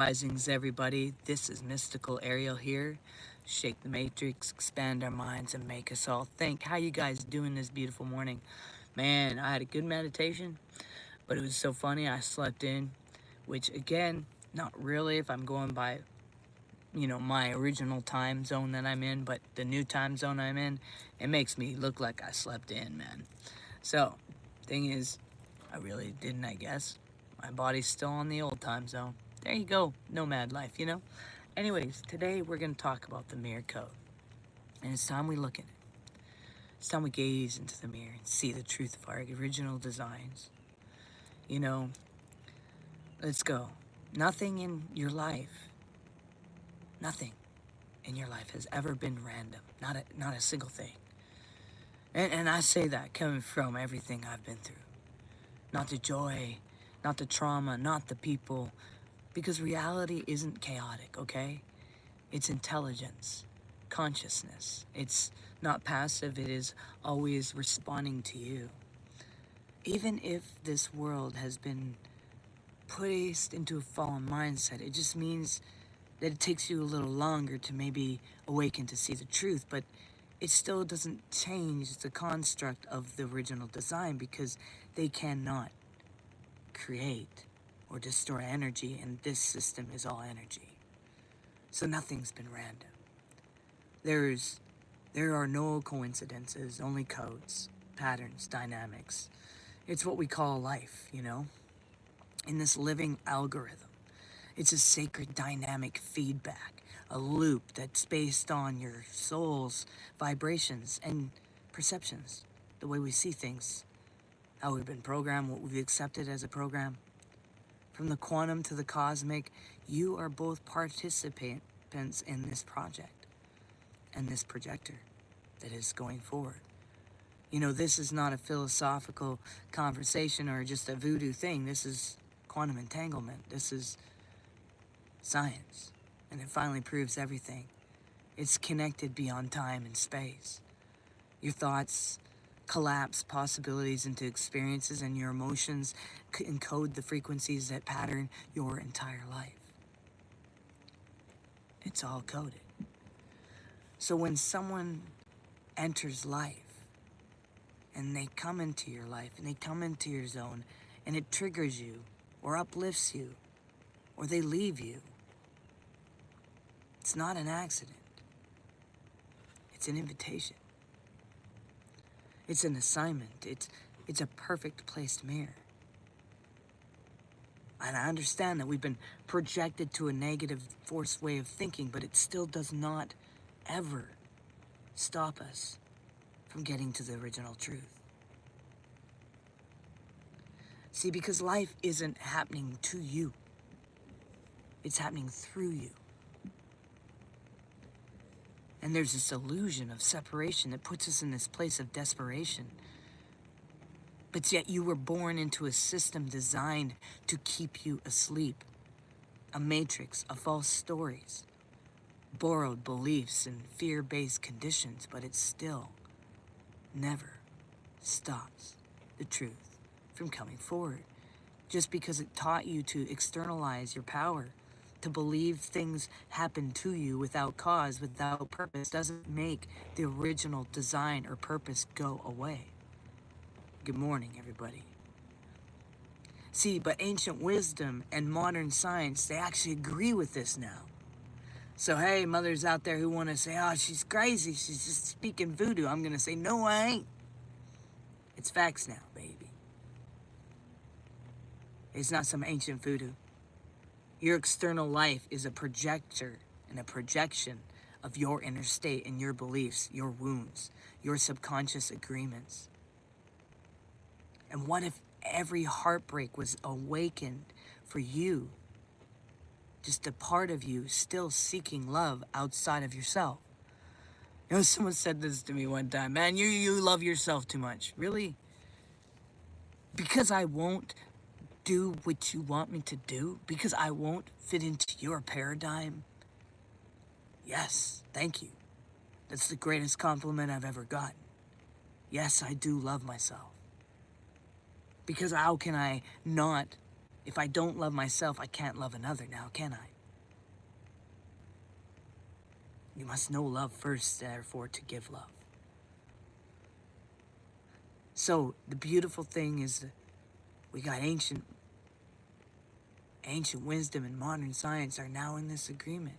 Risings, everybody. This is Mystical Ariel here. Shake the matrix, expand our minds, and make us all think. How you guys doing this beautiful morning? Man, I had a good meditation, but it was so funny. I slept in, which again, not really if I'm going by, my original time zone that I'm in, but the new time zone I'm in, it makes me look like I slept in, man. So, thing is, I really didn't, I guess. My body's still on the old time zone. There you go, nomad life, Anyways, today we're going to talk about the mirror code. And it's time we look at it. It's time we gaze into the mirror and see the truth of our original designs. Let's go. Nothing in your life has ever been random. Not a single thing. And I say that coming from everything I've been through. Not the joy, not the trauma, not the people. Because reality isn't chaotic, okay? It's intelligence, consciousness. It's not passive, it is always responding to you. Even if this world has been placed into a fallen mindset, it just means that it takes you a little longer to maybe awaken to see the truth, but it still doesn't change the construct of the original design because they cannot create or destroy energy, and this system is all energy. So nothing's been random. There are no coincidences, only codes, patterns, dynamics. It's what we call life, in this living algorithm. It's a sacred dynamic feedback, a loop that's based on your soul's vibrations and perceptions, the way we see things, how we've been programmed, what we've accepted as a program. From the quantum to the cosmic, you are both participants in this project and this projector that is going forward. This is not a philosophical conversation or just a voodoo thing. This is quantum entanglement. This is science. And it finally proves everything. It's connected beyond time and space. Your thoughts collapse possibilities into experiences, and your emotions encode the frequencies that pattern your entire life. It's all coded. So when someone enters life, and they come into your life, and they come into your zone, and it triggers you, or uplifts you, or they leave you, it's not an accident. It's an invitation. It's an assignment. It's a perfect placed mirror. And I understand that we've been projected to a negative forced way of thinking, but it still does not ever stop us from getting to the original truth. See, because life isn't happening to you. It's happening through you. And there's this illusion of separation that puts us in this place of desperation. But yet you were born into a system designed to keep you asleep. A matrix of false stories, borrowed beliefs and fear-based conditions, but it still never stops the truth from coming forward. Just because it taught you to externalize your power, to believe things happen to you without cause, without purpose, doesn't make the original design or purpose go away. Good morning, everybody. See, but ancient wisdom and modern science, they actually agree with this now. So, hey, mothers out there who want to say, oh, she's crazy, she's just speaking voodoo, I'm going to say, no, I ain't. It's facts now, baby. It's not some ancient voodoo. Your external life is a projector and a projection of your inner state and your beliefs, your wounds, your subconscious agreements. And what if every heartbreak was awakened for you, just a part of you still seeking love outside of yourself? Someone said this to me one time, man, you love yourself too much. Really? Because I won't do what you want me to do? Because I won't fit into your paradigm? Yes, thank you. That's the greatest compliment I've ever gotten. Yes, I do love myself. Because how can I not? If I don't love myself, I can't love another now, can I? You must know love first, therefore, to give love. So the beautiful thing is that we got ancient wisdom and modern science are now in this agreement.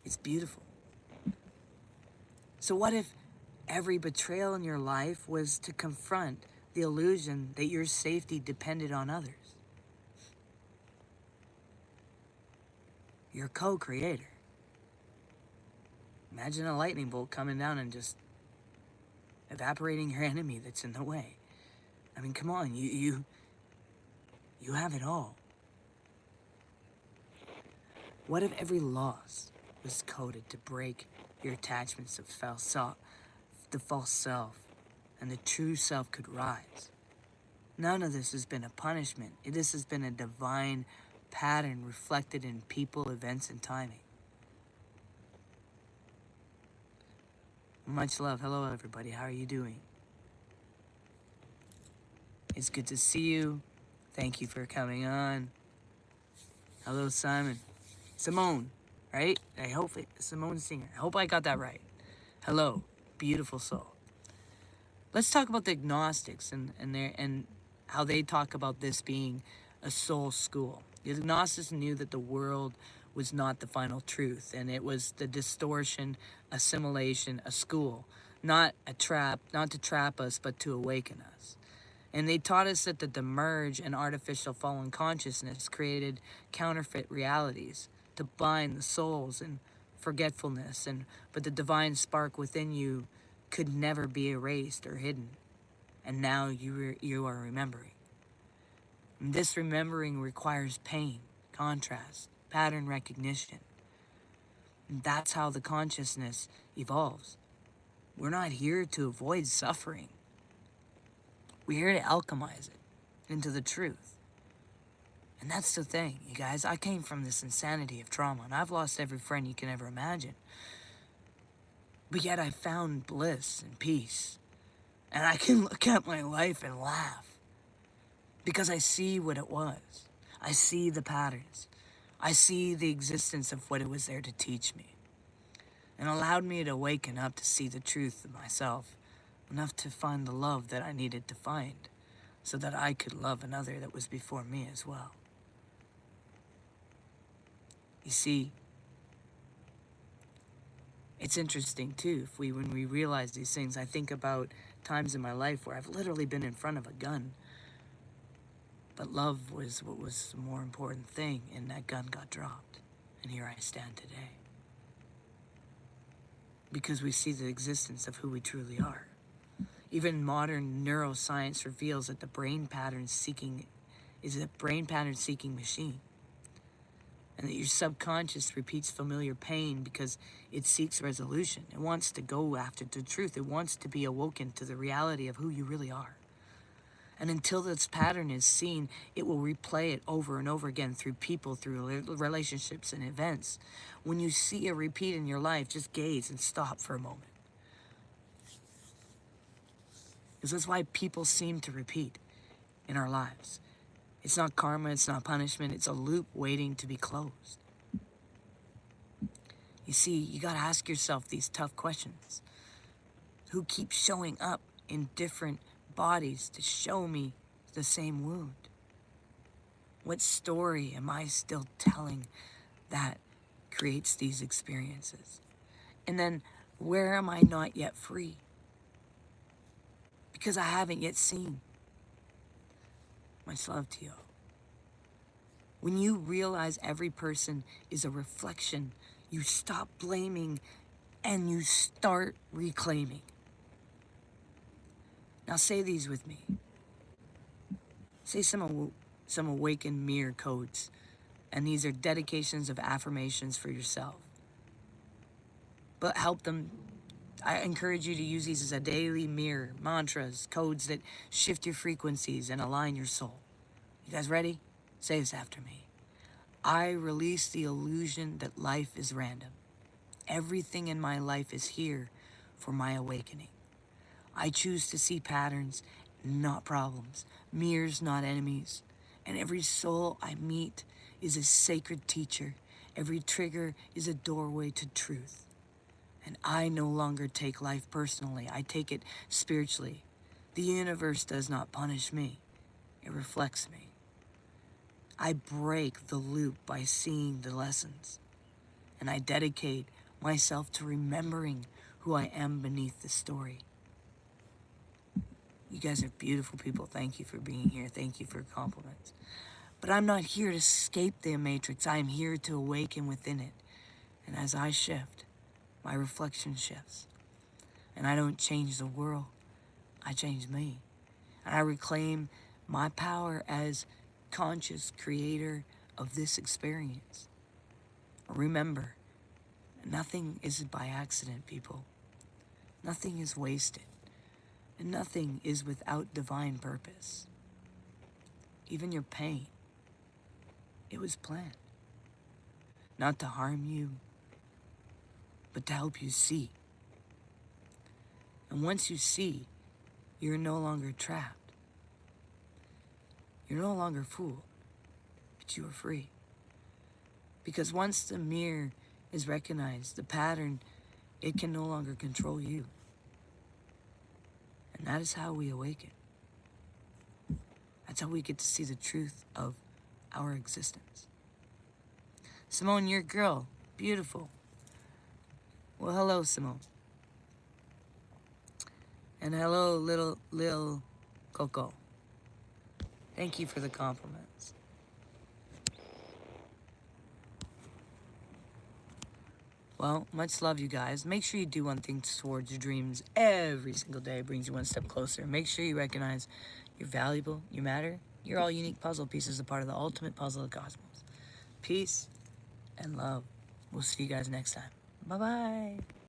It's beautiful. So what if every betrayal in your life was to confront the illusion that your safety depended on others? You're a co-creator. Imagine a lightning bolt coming down and just evaporating your enemy that's in the way. I mean, come on, you have it all. What if every loss was coded to break your attachments of the false self, and the true self could rise? None of this has been a punishment. This has been a divine pattern reflected in people, events, and timing. Much love. Hello, everybody. How are you doing? It's good to see you. Thank you for coming on. Hello, Simon. Simone, right? Simone Singer. I hope I got that right. Hello, beautiful soul. Let's talk about the agnostics and how they talk about this being a soul school. The agnostics knew that the world was not the final truth, and it was the distortion, assimilation, a school, not a trap, not to trap us, but to awaken us. And they taught us that the demerge and artificial fallen consciousness created counterfeit realities to bind the souls in forgetfulness, but the divine spark within you could never be erased or hidden. And now you are remembering. And this remembering requires pain, contrast, pattern recognition. And that's how the consciousness evolves. We're not here to avoid suffering. We're here to alchemize it into the truth. And that's the thing, you guys. I came from this insanity of trauma, and I've lost every friend you can ever imagine. But yet I found bliss and peace. And I can look at my life and laugh. Because I see what it was. I see the patterns. I see the existence of what it was there to teach me. And allowed me to waken up to see the truth of myself. Enough to find the love that I needed to find. So that I could love another that was before me as well. You see, it's interesting too, when we realize these things. I think about times in my life where I've literally been in front of a gun. But love was what was the more important thing, and that gun got dropped. And here I stand today. Because we see the existence of who we truly are. Even modern neuroscience reveals that the brain pattern seeking is a brain pattern seeking machine. And that your subconscious repeats familiar pain because it seeks resolution. It wants to go after the truth. It wants to be awoken to the reality of who you really are. And until this pattern is seen, it will replay it over and over again through people, through relationships and events. When you see a repeat in your life, just gaze and stop for a moment. Because that's why people seem to repeat in our lives. It's not karma, it's not punishment, it's a loop waiting to be closed. You see, you gotta ask yourself these tough questions. Who keeps showing up in different bodies to show me the same wound? What story am I still telling that creates these experiences? And then, where am I not yet free? Because I haven't yet seen. Much love to you. When you realize every person is a reflection, you stop blaming and you start reclaiming. Now say these with me. Say some awakened mirror codes, and these are dedications of affirmations for yourself. But help them. I encourage you to use these as a daily mirror, mantras, codes that shift your frequencies and align your soul. You guys ready? Say this after me. I release the illusion that life is random. Everything in my life is here for my awakening. I choose to see patterns, not problems, mirrors, not enemies. And every soul I meet is a sacred teacher, Every trigger is a doorway to truth. And I no longer take life personally. I take it spiritually. The universe does not punish me. It reflects me. I break the loop by seeing the lessons. And I dedicate myself to remembering who I am beneath the story. You guys are beautiful people. Thank you for being here. Thank you for compliments. But I'm not here to escape the matrix. I am here to awaken within it. And as I shift, my reflection shifts. And I don't change the world. I change me. And I reclaim my power as conscious creator of this experience. Remember, nothing is by accident, people. Nothing is wasted. And nothing is without divine purpose. Even your pain, it was planned. Not to harm you, but to help you see. And once you see, you're no longer trapped. You're no longer fooled, but you are free. Because once the mirror is recognized, the pattern, it can no longer control you. And that is how we awaken. That's how we get to see the truth of our existence. Simone, you're a girl. Beautiful. Well, hello, Simone. And hello, little Coco. Thank you for the compliments. Well, much love, you guys. Make sure you do one thing towards your dreams every single day. It brings you one step closer. Make sure you recognize you're valuable, you matter. You're all unique puzzle pieces, a part of the ultimate puzzle of the cosmos. Peace and love. We'll see you guys next time. Bye-bye.